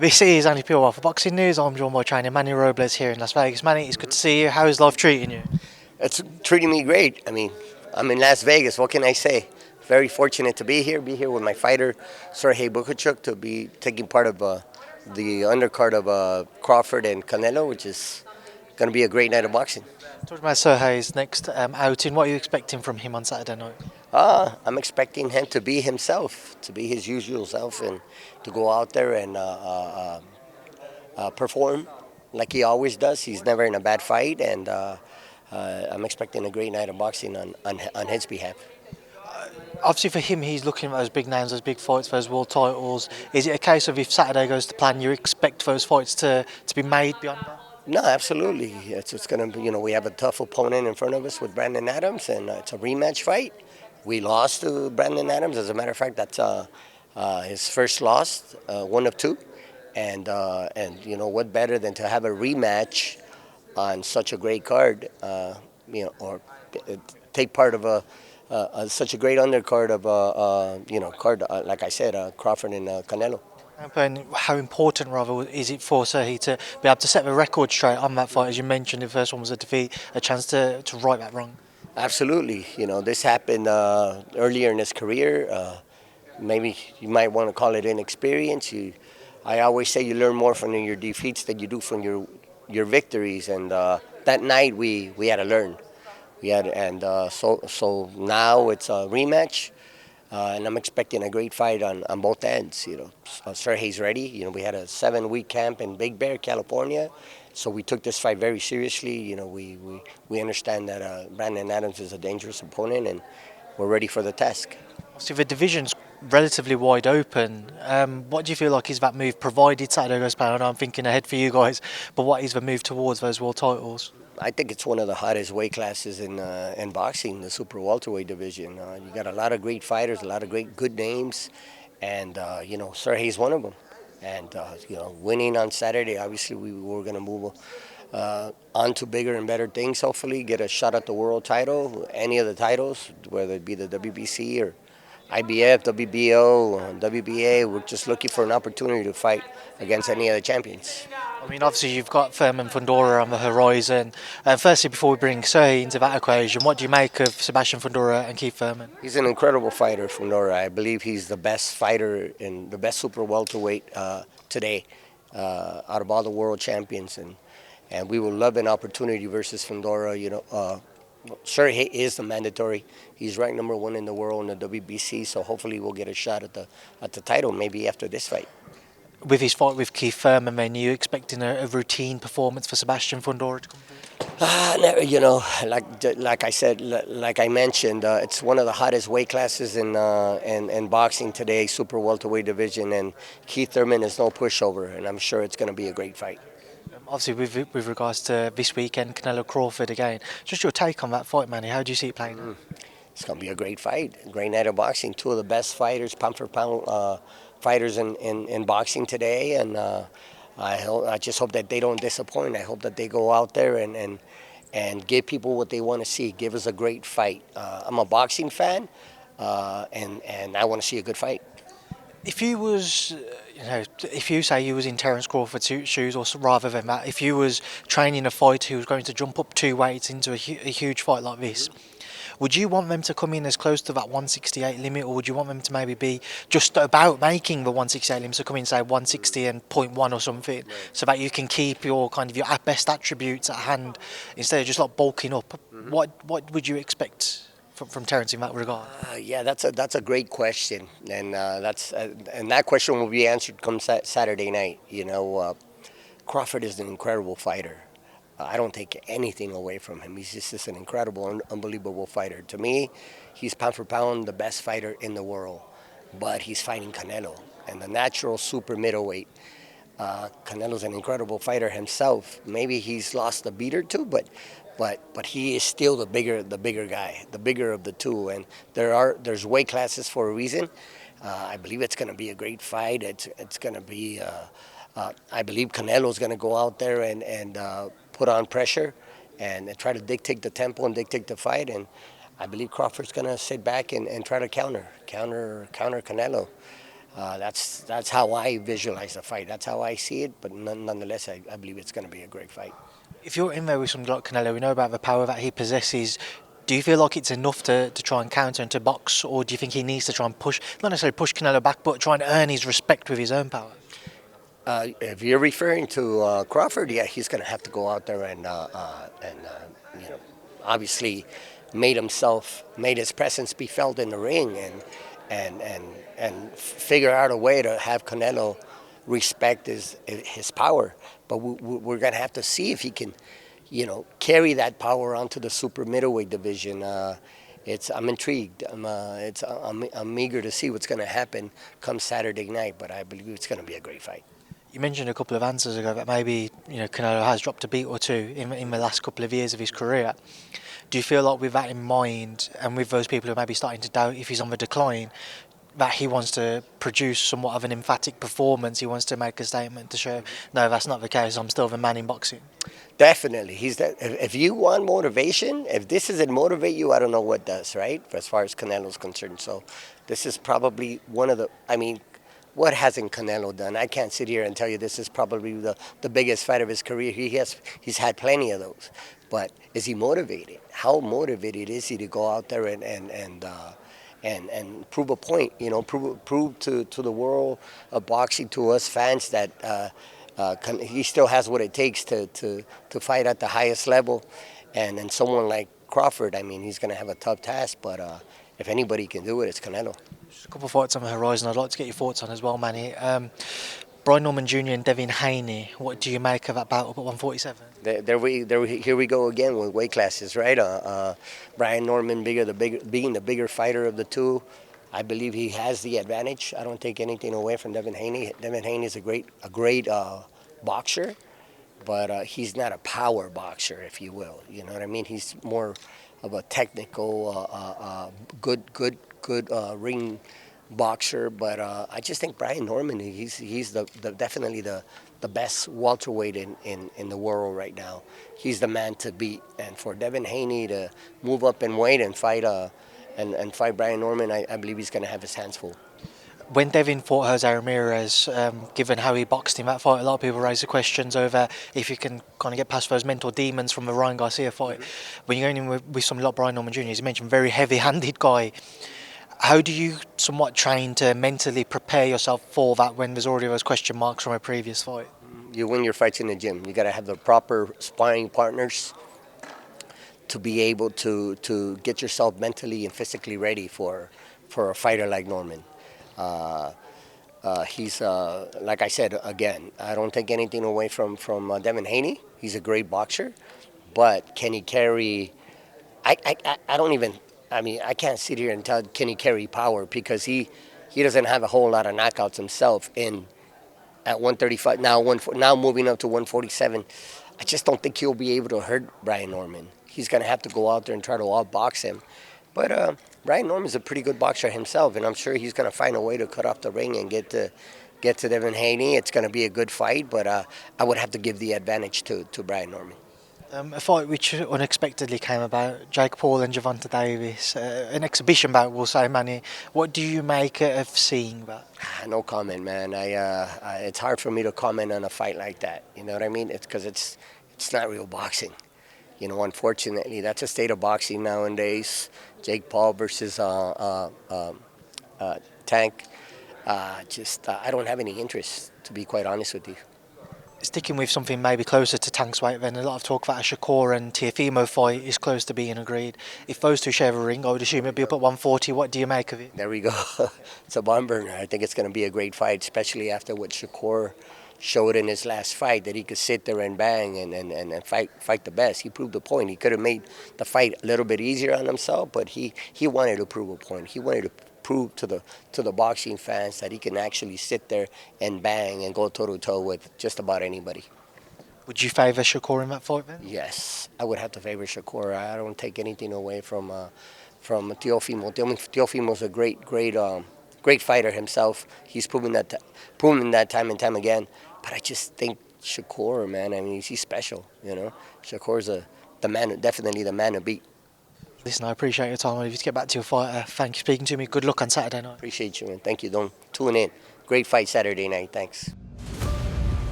This is Andi Purewal for Boxing News. I'm joined by trainer Manny Robles here in Las Vegas. Manny, it's good to see you. How is life treating you? It's treating me great. I mean, I'm in Las Vegas. What can I say? Very fortunate to be here with my fighter, Bohachuk, to be taking part of the undercard of Crawford and Canelo, which is going to be a great night of boxing. Talking about Sergey's next outing, what are you expecting from him on Saturday night? I'm expecting him to be himself, to be his usual self, and to go out there and perform like he always does. He's never in a bad fight, and I'm expecting a great night of boxing on his behalf. Obviously, for him, he's looking at those big names, those big fights, those world titles. Is it a case of if Saturday goes to plan, you expect those fights to be made beyond that? No, absolutely. It's going to be, we have a tough opponent in front of us with Brandon Adams, and it's a rematch fight. We lost to Brandon Adams. As a matter of fact, that's his first loss, one of two. And what better than to have a rematch on such a great card, or take part of such a great undercard of card like I said, Crawford and Canelo. And how important, rather, is it for Sergey to be able to set the record straight on that fight? As you mentioned, the first one was a defeat, a chance to right that wrong. Absolutely. This happened earlier in his career. Maybe you might want to call it inexperience. I always say you learn more from your defeats than you do from your victories. And that night we had to learn. So now it's a rematch. And I'm expecting a great fight on both ends. Sergey's ready. We had a 7-week camp in Big Bear, California, so we took this fight very seriously. We understand that Brandon Adams is a dangerous opponent, and we're ready for the task. So the division's relatively wide open. What do you feel like is that move, provided Saturday goes plan? I know I'm thinking ahead for you guys, but what is the move towards those world titles? I think it's one of the hottest weight classes in boxing, the super welterweight division. You got a lot of great fighters, a lot of good names, and Sergey's one of them. And winning on Saturday, obviously we were going to move on to bigger and better things. Hopefully, get a shot at the world title, any of the titles, whether it be the WBC or IBF, WBO, WBA. We're just looking for an opportunity to fight against any of the champions. I mean, obviously you've got Thurman, Fundora on the horizon. Firstly, before we bring Sergey into that equation, what do you make of Sebastian Fundora and Keith Thurman? He's an incredible fighter, Fundora. I believe he's the best fighter and the best super welterweight today out of all the world champions. And we will love an opportunity versus Fundora. Sergey is the mandatory. He's ranked number 1 in the world in the WBC, so hopefully we'll get a shot at the title maybe after this fight. With his fight with Keith Thurman, are you expecting a routine performance for Sebastian Fundora to come through? Like I said, like I mentioned, it's one of the hottest weight classes in boxing today, super welterweight division, and Keith Thurman is no pushover, and I'm sure it's going to be a great fight. Obviously, with regards to this weekend, Canelo-Crawford again, just your take on that fight, Manny. How do you see it playing out? It's going to be a great fight, a great night of boxing. Two of the best fighters, pound for pound fighters in boxing today, and I just hope that they don't disappoint. I hope that they go out there and give people what they want to see. Give us a great fight. I'm a boxing fan, and I want to see a good fight. If you was, if you say you was in Terence Crawford's shoes, or rather than that, if you was training a fighter who was going to jump up 2 weights into a huge fight like this, would you want them to come in as close to that 168 limit, or would you want them to maybe be just about making the 168 limit, so come in say 160 and 0.1 or something, so that you can keep your your best attributes at hand instead of just like bulking up? What would you expect from Terence in that regard? Yeah, that's a great question, and that question will be answered come Saturday night. Crawford is an incredible fighter. I don't take anything away from him. He's just an incredible, unbelievable fighter. To me, he's pound for pound the best fighter in the world, but he's fighting Canelo, and the natural super middleweight. Canelo's an incredible fighter himself. Maybe he's lost a beat or two, but he is still the bigger guy, the bigger of the two. And there's weight classes for a reason. I believe it's going to be a great fight. It's going to be. I believe Canelo's going to go out there and put on pressure and try to dictate the tempo and dictate the fight. And I believe Crawford's going to sit back and try to counter Canelo. That's how I visualize the fight. That's how I see it. But nonetheless, I believe it's going to be a great fight. If you're in there with somebody like Canelo, we know about the power that he possesses. Do you feel like it's enough to try and counter and to box, or do you think he needs to try and push, not necessarily push Canelo back, but try and earn his respect with his own power? If you're referring to Crawford, yeah, he's going to have to go out there and you know, obviously made his presence be felt in the ring, and and and figure out a way to have Canelo respect his power. But we're going to have to see if he can, carry that power onto the super middleweight division. I'm intrigued. I'm eager to see what's going to happen come Saturday night. But I believe it's going to be a great fight. You mentioned a couple of answers ago that maybe Canelo has dropped a beat or two in the last couple of years of his career. Do you feel like with that in mind, and with those people who may be starting to doubt if he's on the decline, that he wants to produce somewhat of an emphatic performance? He wants to make a statement to show, no, that's not the case. I'm still the man in boxing. Definitely, he's that. If you want motivation, if this doesn't motivate you, I don't know what does, right? As far as Canelo's concerned, so this is probably one of the. I mean, what hasn't Canelo done? I can't sit here and tell you this is probably the biggest fight of his career. He's had plenty of those, but is he motivated? How motivated is he to go out there and prove a point? Prove to the world of boxing, to us fans, that he still has what it takes to fight at the highest level. And someone like Crawford, I mean, he's going to have a tough task, but if anybody can do it, it's Canelo. Just a couple of fights on the horizon I'd like to get your thoughts on as well, Manny. Brian Norman Jr. and Devin Haney, what do you make of that battle up at 147? Here we go again with weight classes, right? Brian Norman being the bigger fighter of the two. I believe he has the advantage. I don't take anything away from Devin Haney. Devin Haney is a great boxer, but he's not a power boxer, if you will. You know what I mean? He's more of a technical, good ring boxer. But I just think Brian Norman, he's definitely the best welterweight in the world right now. He's the man to beat. And for Devin Haney to move up in weight and fight fight Brian Norman, I believe he's going to have his hands full. When Devin fought Jose Ramirez, given how he boxed in that fight, a lot of people raise the questions over if you can kind of get past those mental demons from the Ryan Garcia fight. When you're going in with somebody like Brian Norman Jr., as you mentioned, very heavy-handed guy. How do you somewhat train to mentally prepare yourself for that when there's already those question marks from a previous fight? You win your fights in the gym. You got to have the proper sparring partners to be able to get yourself mentally and physically ready for a fighter like Norman. He's like I said again. I don't take anything away from Devin Haney. He's a great boxer, but can he carry? I don't even. I mean, I can't sit here and tell can he carry power, because he doesn't have a whole lot of knockouts himself at 135. Now moving up to 147. I just don't think he'll be able to hurt Brian Norman. He's going to have to go out there and try to outbox him. But Brian Norman's a pretty good boxer himself, and I'm sure he's going to find a way to cut off the ring and get to Devin Haney. It's going to be a good fight, but I would have to give the advantage to Brian Norman. A fight which unexpectedly came about, Jake Paul and Gervonta Davis, an exhibition bout, we'll say, Manny. What do you make of seeing that? No comment, man. It's hard for me to comment on a fight like that. You know what I mean? It's because it's not real boxing. Unfortunately, that's a state of boxing nowadays. Jake Paul versus Tank. I don't have any interest, to be quite honest with you. Sticking with something maybe closer to Tank's weight, then a lot of talk about a Shakur and Teofimo fight is close to being agreed. If those two share a ring, I would assume it'd be up at 140. What do you make of it? There we go. It's a barn burner. I think it's going to be a great fight, especially after what Shakur showed in his last fight, that he could sit there and bang and fight the best. He proved a point. He could have made the fight a little bit easier on himself, but he wanted to prove a point. He wanted to prove to the boxing fans that he can actually sit there and bang and go toe-to-toe with just about anybody. Would you favour Shakur in that fight then? Yes, I would have to favor Shakur. I don't take anything away from Teofimo. Teofimo's a great fighter himself. He's proven that time and time again. But I just think Shakur, man, I mean, he's special. Shakur's definitely the man to beat. Listen, I appreciate your time. If you to get back to your fighter, thank you for speaking to me. Good luck on Saturday night. Appreciate you, man. Thank you. Don't tune in. Great fight Saturday night. Thanks.